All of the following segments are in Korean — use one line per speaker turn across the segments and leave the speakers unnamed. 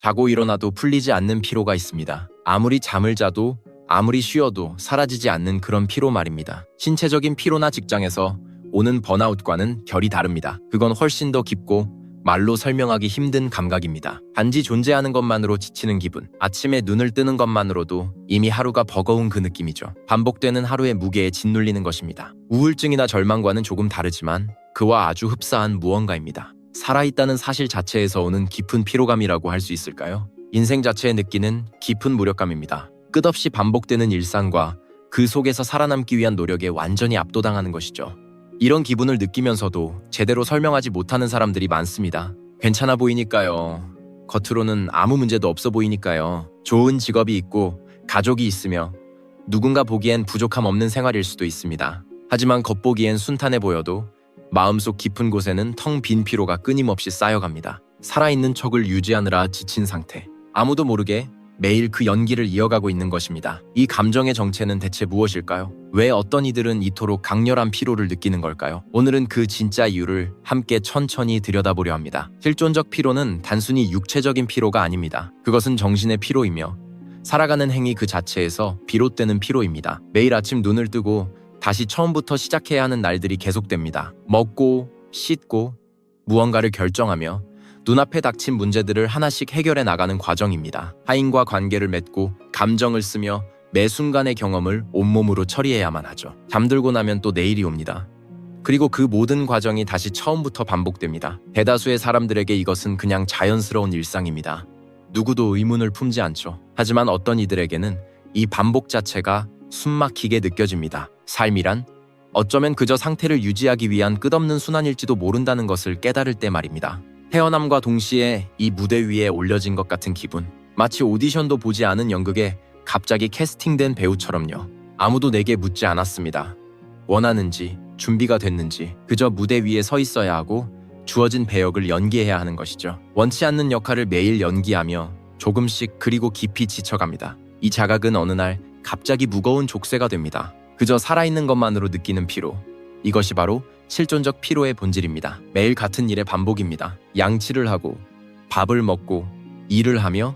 자고 일어나도 풀리지 않는 피로가 있습니다. 아무리 잠을 자도 아무리 쉬어도 사라지지 않는 그런 피로 말입니다. 신체적인 피로나 직장에서 오는 번아웃과는 결이 다릅니다. 그건 훨씬 더 깊고 말로 설명하기 힘든 감각입니다. 단지 존재하는 것만으로 지치는 기분, 아침에 눈을 뜨는 것만으로도 이미 하루가 버거운 그 느낌이죠. 반복되는 하루의 무게에 짓눌리는 것입니다. 우울증이나 절망과는 조금 다르지만 그와 아주 흡사한 무언가입니다. 살아있다는 사실 자체에서 오는 깊은 피로감이라고 할 수 있을까요? 인생 자체에 느끼는 깊은 무력감입니다. 끝없이 반복되는 일상과 그 속에서 살아남기 위한 노력에 완전히 압도당하는 것이죠. 이런 기분을 느끼면서도 제대로 설명하지 못하는 사람들이 많습니다. 괜찮아 보이니까요. 겉으로는 아무 문제도 없어 보이니까요. 좋은 직업이 있고 가족이 있으며 누군가 보기엔 부족함 없는 생활일 수도 있습니다. 하지만 겉보기엔 순탄해 보여도 마음속 깊은 곳에는 텅 빈 피로가 끊임없이 쌓여갑니다. 살아있는 척을 유지하느라 지친 상태. 아무도 모르게 매일 그 연기를 이어가고 있는 것입니다. 이 감정의 정체는 대체 무엇일까요? 왜 어떤 이들은 이토록 강렬한 피로를 느끼는 걸까요? 오늘은 그 진짜 이유를 함께 천천히 들여다보려 합니다. 실존적 피로는 단순히 육체적인 피로가 아닙니다. 그것은 정신의 피로이며 살아가는 행위 그 자체에서 비롯되는 피로입니다. 매일 아침 눈을 뜨고 다시 처음부터 시작해야 하는 날들이 계속됩니다. 먹고, 씻고, 무언가를 결정하며 눈앞에 닥친 문제들을 하나씩 해결해 나가는 과정입니다. 타인과 관계를 맺고 감정을 쓰며 매 순간의 경험을 온몸으로 처리해야만 하죠. 잠들고 나면 또 내일이 옵니다. 그리고 그 모든 과정이 다시 처음부터 반복됩니다. 대다수의 사람들에게 이것은 그냥 자연스러운 일상입니다. 누구도 의문을 품지 않죠. 하지만 어떤 이들에게는 이 반복 자체가 숨막히게 느껴집니다. 삶이란 어쩌면 그저 상태를 유지하기 위한 끝없는 순환일지도 모른다는 것을 깨달을 때 말입니다. 태어남과 동시에 이 무대 위에 올려진 것 같은 기분. 마치 오디션도 보지 않은 연극에 갑자기 캐스팅된 배우처럼요. 아무도 내게 묻지 않았습니다. 원하는지, 준비가 됐는지. 그저 무대 위에 서 있어야 하고 주어진 배역을 연기해야 하는 것이죠. 원치 않는 역할을 매일 연기하며 조금씩 그리고 깊이 지쳐갑니다. 이 자각은 어느 날 갑자기 무거운 족쇄가 됩니다. 그저 살아있는 것만으로 느끼는 피로. 이것이 바로 실존적 피로의 본질입니다. 매일 같은 일의 반복입니다. 양치를 하고 밥을 먹고 일을 하며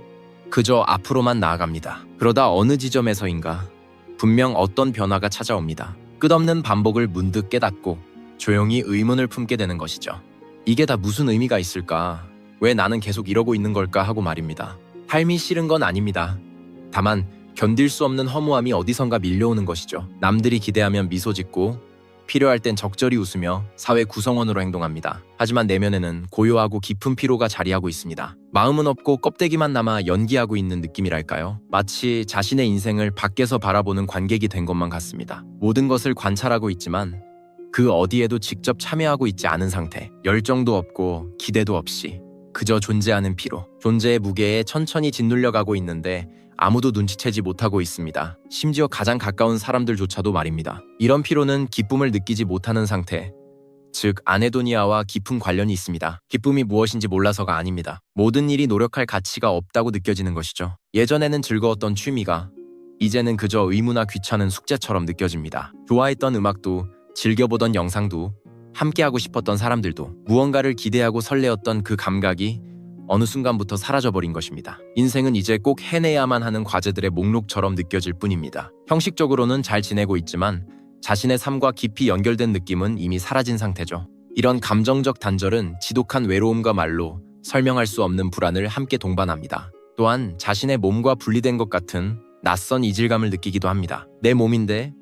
그저 앞으로만 나아갑니다. 그러다 어느 지점에서인가 분명 어떤 변화가 찾아옵니다. 끝없는 반복을 문득 깨닫고 조용히 의문을 품게 되는 것이죠. 이게 다 무슨 의미가 있을까? 왜 나는 계속 이러고 있는 걸까 하고 말입니다. 삶이 싫은 건 아닙니다. 다만 견딜 수 없는 허무함이 어디선가 밀려오는 것이죠. 남들이 기대하면 미소 짓고 필요할 땐 적절히 웃으며 사회 구성원으로 행동합니다. 하지만 내면에는 고요하고 깊은 피로가 자리하고 있습니다. 마음은 없고 껍데기만 남아 연기하고 있는 느낌이랄까요? 마치 자신의 인생을 밖에서 바라보는 관객이 된 것만 같습니다. 모든 것을 관찰하고 있지만 그 어디에도 직접 참여하고 있지 않은 상태. 열정도 없고 기대도 없이 그저 존재하는 피로. 존재의 무게에 천천히 짓눌려가고 있는데 아무도 눈치채지 못하고 있습니다. 심지어 가장 가까운 사람들조차도 말입니다. 이런 피로는 기쁨을 느끼지 못하는 상태, 즉 아네도니아와 깊은 관련이 있습니다. 기쁨이 무엇인지 몰라서가 아닙니다. 모든 일이 노력할 가치가 없다고 느껴지는 것이죠. 예전에는 즐거웠던 취미가 이제는 그저 의무나 귀찮은 숙제처럼 느껴집니다. 좋아했던 음악도 즐겨보던 영상도 함께하고 싶었던 사람들도 무언가를 기대하고 설레었던 그 감각이 어느 순간부터 사라져버린 것입니다. 인생은 이제 꼭 해내야만 하는 과제들의 목록처럼 느껴질 뿐입니다. 형식적으로는 잘 지내고 있지만 자신의 삶과 깊이 연결된 느낌은 이미 사라진 상태죠. 이런 감정적 단절은 지독한 외로움과 말로 설명할 수 없는 불안을 함께 동반합니다. 또한 자신의 몸과 분리된 것 같은 낯선 이질감을 느끼기도 합니다. 내 몸인데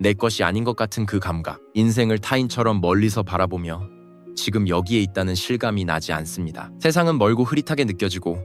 내 것이 아닌 것 같은 그 감각. 인생을 타인처럼 멀리서 바라보며 지금 여기에 있다는 실감이 나지 않습니다. 세상은 멀고 흐릿하게 느껴지고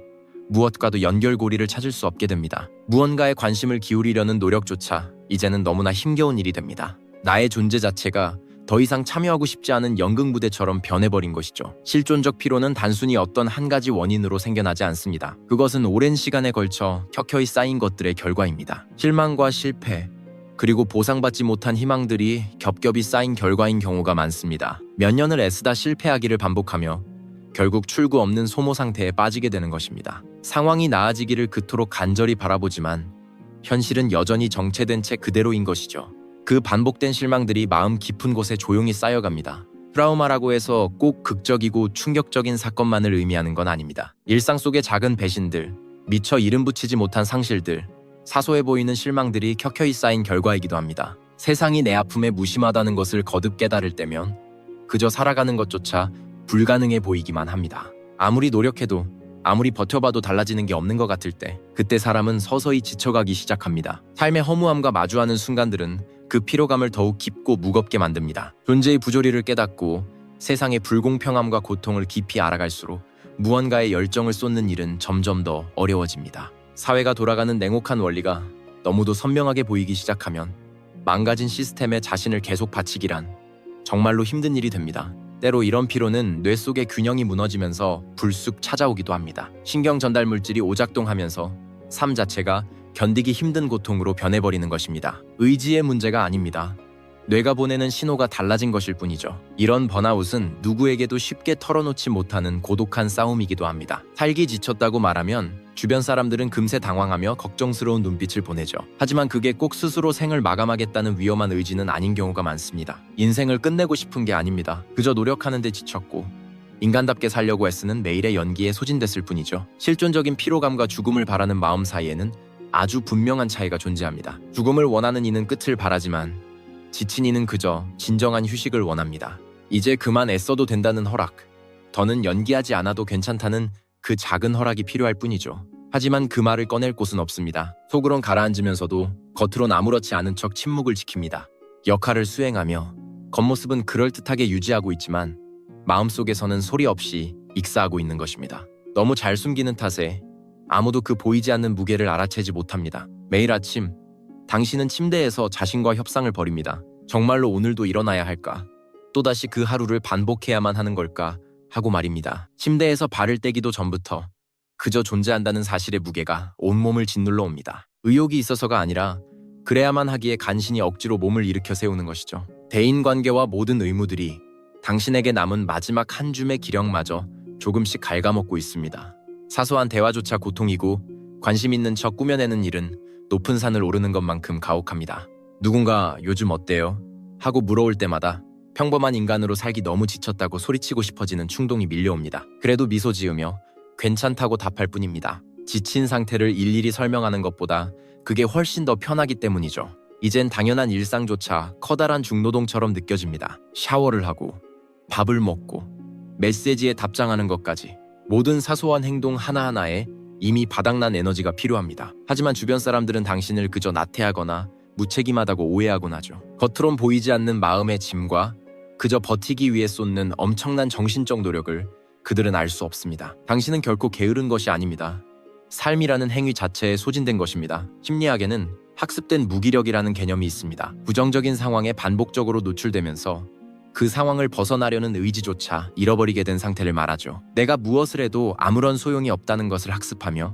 무엇과도 연결고리를 찾을 수 없게 됩니다. 무언가에 관심을 기울이려는 노력조차 이제는 너무나 힘겨운 일이 됩니다. 나의 존재 자체가 더 이상 참여하고 싶지 않은 연극 무대처럼 변해버린 것이죠. 실존적 피로는 단순히 어떤 한 가지 원인으로 생겨나지 않습니다. 그것은 오랜 시간에 걸쳐 켜켜이 쌓인 것들의 결과입니다. 실망과 실패, 그리고 보상받지 못한 희망들이 겹겹이 쌓인 결과인 경우가 많습니다. 몇 년을 애쓰다 실패하기를 반복하며 결국 출구 없는 소모 상태에 빠지게 되는 것입니다. 상황이 나아지기를 그토록 간절히 바라보지만 현실은 여전히 정체된 채 그대로인 것이죠. 그 반복된 실망들이 마음 깊은 곳에 조용히 쌓여갑니다. 트라우마라고 해서 꼭 극적이고 충격적인 사건만을 의미하는 건 아닙니다. 일상 속의 작은 배신들, 미처 이름 붙이지 못한 상실들, 사소해 보이는 실망들이 켜켜이 쌓인 결과이기도 합니다. 세상이 내 아픔에 무심하다는 것을 거듭 깨달을 때면 그저 살아가는 것조차 불가능해 보이기만 합니다. 아무리 노력해도 아무리 버텨봐도 달라지는 게 없는 것 같을 때 그때 사람은 서서히 지쳐가기 시작합니다. 삶의 허무함과 마주하는 순간들은 그 피로감을 더욱 깊고 무겁게 만듭니다. 존재의 부조리를 깨닫고 세상의 불공평함과 고통을 깊이 알아갈수록 무언가에 열정을 쏟는 일은 점점 더 어려워집니다. 사회가 돌아가는 냉혹한 원리가 너무도 선명하게 보이기 시작하면 망가진 시스템에 자신을 계속 바치기란 정말로 힘든 일이 됩니다. 때로 이런 피로는 뇌 속의 균형이 무너지면서 불쑥 찾아오기도 합니다. 신경 전달 물질이 오작동하면서 삶 자체가 견디기 힘든 고통으로 변해버리는 것입니다. 의지의 문제가 아닙니다. 뇌가 보내는 신호가 달라진 것일 뿐이죠. 이런 번아웃은 누구에게도 쉽게 털어놓지 못하는 고독한 싸움이기도 합니다. 살기 지쳤다고 말하면 주변 사람들은 금세 당황하며 걱정스러운 눈빛을 보내죠. 하지만 그게 꼭 스스로 생을 마감하겠다는 위험한 의지는 아닌 경우가 많습니다. 인생을 끝내고 싶은 게 아닙니다. 그저 노력하는 데 지쳤고 인간답게 살려고 애쓰는 매일의 연기에 소진됐을 뿐이죠. 실존적인 피로감과 죽음을 바라는 마음 사이에는 아주 분명한 차이가 존재합니다. 죽음을 원하는 이는 끝을 바라지만 지친 이는 그저 진정한 휴식을 원합니다. 이제 그만 애써도 된다는 허락, 더는 연기하지 않아도 괜찮다는 그 작은 허락이 필요할 뿐이죠. 하지만 그 말을 꺼낼 곳은 없습니다. 속으론 가라앉으면서도 겉으론 아무렇지 않은 척 침묵을 지킵니다. 역할을 수행하며 겉모습은 그럴듯하게 유지하고 있지만 마음속에서는 소리 없이 익사하고 있는 것입니다. 너무 잘 숨기는 탓에 아무도 그 보이지 않는 무게를 알아채지 못합니다. 매일 아침 당신은 침대에서 자신과 협상을 벌입니다. 정말로 오늘도 일어나야 할까? 또다시 그 하루를 반복해야만 하는 걸까? 하고 말입니다. 침대에서 발을 떼기도 전부터 그저 존재한다는 사실의 무게가 온몸을 짓눌러 옵니다. 의욕이 있어서가 아니라 그래야만 하기에 간신히 억지로 몸을 일으켜 세우는 것이죠. 대인관계와 모든 의무들이 당신에게 남은 마지막 한 줌의 기력마저 조금씩 갉아먹고 있습니다. 사소한 대화조차 고통이고 관심 있는 척 꾸며내는 일은 높은 산을 오르는 것만큼 가혹합니다. 누군가 요즘 어때요? 하고 물어올 때마다 평범한 인간으로 살기 너무 지쳤다고 소리치고 싶어지는 충동이 밀려옵니다. 그래도 미소 지으며 괜찮다고 답할 뿐입니다. 지친 상태를 일일이 설명하는 것보다 그게 훨씬 더 편하기 때문이죠. 이젠 당연한 일상조차 커다란 중노동처럼 느껴집니다. 샤워를 하고 밥을 먹고 메시지에 답장하는 것까지 모든 사소한 행동 하나하나에 이미 바닥난 에너지가 필요합니다. 하지만 주변 사람들은 당신을 그저 나태하거나 무책임하다고 오해하곤 하죠. 겉으론 보이지 않는 마음의 짐과 그저 버티기 위해 쏟는 엄청난 정신적 노력을 그들은 알 수 없습니다. 당신은 결코 게으른 것이 아닙니다. 삶이라는 행위 자체에 소진된 것입니다. 심리학에는 학습된 무기력이라는 개념이 있습니다. 부정적인 상황에 반복적으로 노출되면서 그 상황을 벗어나려는 의지조차 잃어버리게 된 상태를 말하죠. 내가 무엇을 해도 아무런 소용이 없다는 것을 학습하며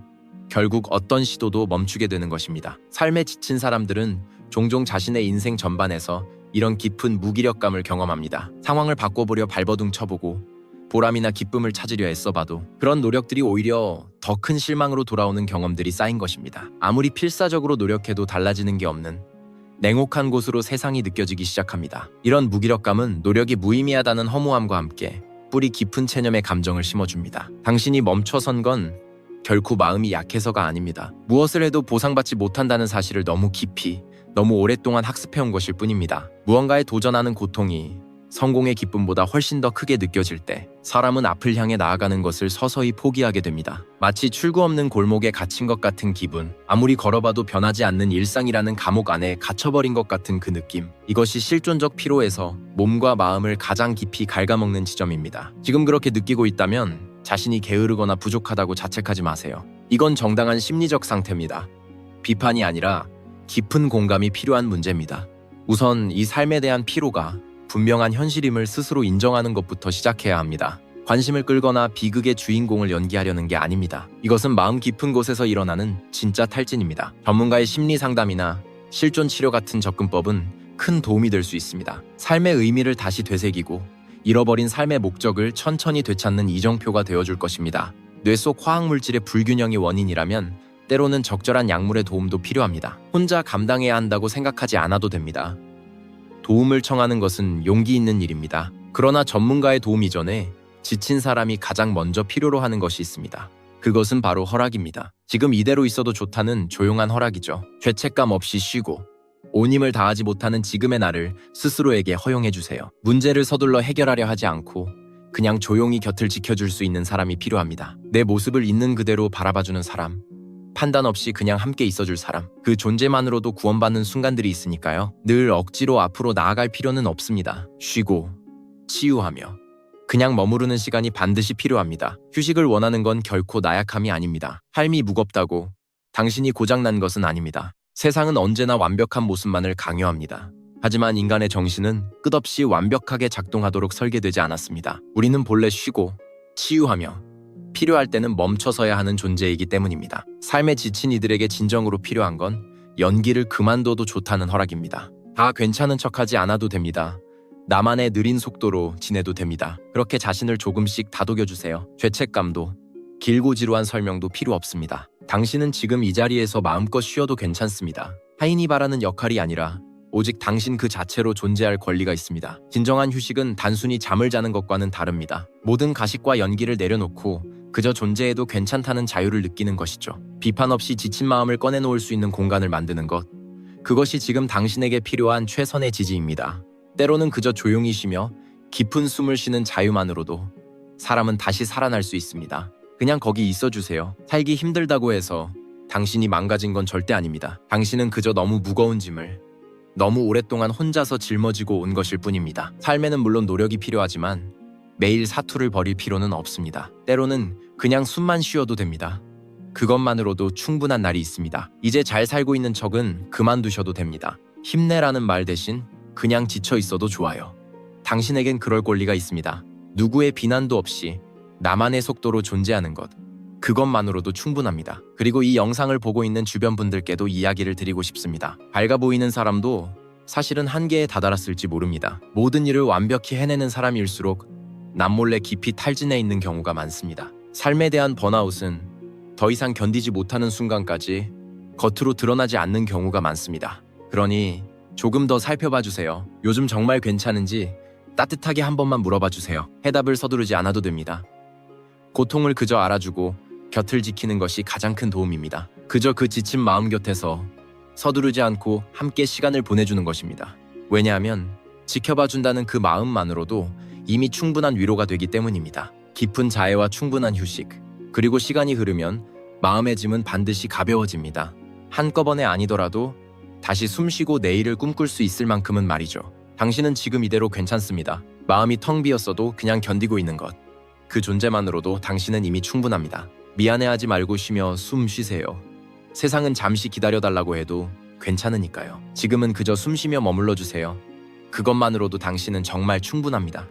결국 어떤 시도도 멈추게 되는 것입니다. 삶에 지친 사람들은 종종 자신의 인생 전반에서 이런 깊은 무기력감을 경험합니다. 상황을 바꿔보려 발버둥 쳐보고 보람이나 기쁨을 찾으려 애써봐도 그런 노력들이 오히려 더 큰 실망으로 돌아오는 경험들이 쌓인 것입니다. 아무리 필사적으로 노력해도 달라지는 게 없는 냉혹한 곳으로 세상이 느껴지기 시작합니다. 이런 무기력감은 노력이 무의미하다는 허무함과 함께 뿌리 깊은 체념의 감정을 심어줍니다. 당신이 멈춰선 건 결코 마음이 약해서가 아닙니다. 무엇을 해도 보상받지 못한다는 사실을 너무 깊이, 너무 오랫동안 학습해온 것일 뿐입니다. 무언가에 도전하는 고통이 성공의 기쁨보다 훨씬 더 크게 느껴질 때 사람은 앞을 향해 나아가는 것을 서서히 포기하게 됩니다. 마치 출구 없는 골목에 갇힌 것 같은 기분, 아무리 걸어봐도 변하지 않는 일상이라는 감옥 안에 갇혀버린 것 같은 그 느낌. 이것이 실존적 피로에서 몸과 마음을 가장 깊이 갉아먹는 지점입니다. 지금 그렇게 느끼고 있다면 자신이 게으르거나 부족하다고 자책하지 마세요. 이건 정당한 심리적 상태입니다. 비판이 아니라 깊은 공감이 필요한 문제입니다. 우선 이 삶에 대한 피로가 분명한 현실임을 스스로 인정하는 것부터 시작해야 합니다. 관심을 끌거나 비극의 주인공을 연기하려는 게 아닙니다. 이것은 마음 깊은 곳에서 일어나는 진짜 탈진입니다. 전문가의 심리 상담이나 실존 치료 같은 접근법은 큰 도움이 될 수 있습니다. 삶의 의미를 다시 되새기고 잃어버린 삶의 목적을 천천히 되찾는 이정표가 되어줄 것입니다. 뇌 속 화학물질의 불균형이 원인이라면 때로는 적절한 약물의 도움도 필요합니다. 혼자 감당해야 한다고 생각하지 않아도 됩니다. 도움을 청하는 것은 용기 있는 일입니다. 그러나 전문가의 도움 이전에 지친 사람이 가장 먼저 필요로 하는 것이 있습니다. 그것은 바로 허락입니다. 지금 이대로 있어도 좋다는 조용한 허락이죠. 죄책감 없이 쉬고 온 힘을 다하지 못하는 지금의 나를 스스로에게 허용해 주세요. 문제를 서둘러 해결하려 하지 않고 그냥 조용히 곁을 지켜줄 수 있는 사람이 필요합니다. 내 모습을 있는 그대로 바라봐주는 사람, 판단 없이 그냥 함께 있어줄 사람, 그 존재만으로도 구원받는 순간들이 있으니까요. 늘 억지로 앞으로 나아갈 필요는 없습니다. 쉬고 치유하며 그냥 머무르는 시간이 반드시 필요합니다. 휴식을 원하는 건 결코 나약함이 아닙니다. 삶이 무겁다고 당신이 고장난 것은 아닙니다. 세상은 언제나 완벽한 모습만을 강요합니다. 하지만 인간의 정신은 끝없이 완벽하게 작동하도록 설계되지 않았습니다. 우리는 본래 쉬고 치유하며 필요할 때는 멈춰서야 하는 존재이기 때문입니다. 삶에 지친 이들에게 진정으로 필요한 건 연기를 그만둬도 좋다는 허락입니다. 다 괜찮은 척하지 않아도 됩니다. 나만의 느린 속도로 지내도 됩니다. 그렇게 자신을 조금씩 다독여주세요. 죄책감도 길고 지루한 설명도 필요 없습니다. 당신은 지금 이 자리에서 마음껏 쉬어도 괜찮습니다. 타인이 바라는 역할이 아니라 오직 당신 그 자체로 존재할 권리가 있습니다. 진정한 휴식은 단순히 잠을 자는 것과는 다릅니다. 모든 가식과 연기를 내려놓고 그저 존재해도 괜찮다는 자유를 느끼는 것이죠. 비판 없이 지친 마음을 꺼내놓을 수 있는 공간을 만드는 것, 그것이 지금 당신에게 필요한 최선의 지지입니다. 때로는 그저 조용히 쉬며 깊은 숨을 쉬는 자유만으로도 사람은 다시 살아날 수 있습니다. 그냥 거기 있어주세요. 살기 힘들다고 해서 당신이 망가진 건 절대 아닙니다. 당신은 그저 너무 무거운 짐을 너무 오랫동안 혼자서 짊어지고 온 것일 뿐입니다. 삶에는 물론 노력이 필요하지만 매일 사투를 벌일 필요는 없습니다. 때로는 그냥 숨만 쉬어도 됩니다. 그것만으로도 충분한 날이 있습니다. 이제 잘 살고 있는 척은 그만두셔도 됩니다. 힘내라는 말 대신 그냥 지쳐 있어도 좋아요. 당신에겐 그럴 권리가 있습니다. 누구의 비난도 없이 나만의 속도로 존재하는 것, 그것만으로도 충분합니다. 그리고 이 영상을 보고 있는 주변 분들께도 이야기를 드리고 싶습니다. 밝아 보이는 사람도 사실은 한계에 다다랐을지 모릅니다. 모든 일을 완벽히 해내는 사람일수록 남몰래 깊이 탈진해 있는 경우가 많습니다. 삶에 대한 번아웃은 더 이상 견디지 못하는 순간까지 겉으로 드러나지 않는 경우가 많습니다. 그러니 조금 더 살펴봐 주세요. 요즘 정말 괜찮은지 따뜻하게 한 번만 물어봐 주세요. 해답을 서두르지 않아도 됩니다. 고통을 그저 알아주고 곁을 지키는 것이 가장 큰 도움입니다. 그저 그 지친 마음 곁에서 서두르지 않고 함께 시간을 보내주는 것입니다. 왜냐하면 지켜봐 준다는 그 마음만으로도 이미 충분한 위로가 되기 때문입니다. 깊은 자애와 충분한 휴식, 그리고 시간이 흐르면 마음의 짐은 반드시 가벼워집니다. 한꺼번에 아니더라도 다시 숨쉬고 내일을 꿈꿀 수 있을 만큼은 말이죠. 당신은 지금 이대로 괜찮습니다. 마음이 텅 비었어도 그냥 견디고 있는 것, 그 존재만으로도 당신은 이미 충분합니다. 미안해하지 말고 쉬며 숨 쉬세요. 세상은 잠시 기다려달라고 해도 괜찮으니까요. 지금은 그저 숨 쉬며 머물러 주세요. 그것만으로도 당신은 정말 충분합니다.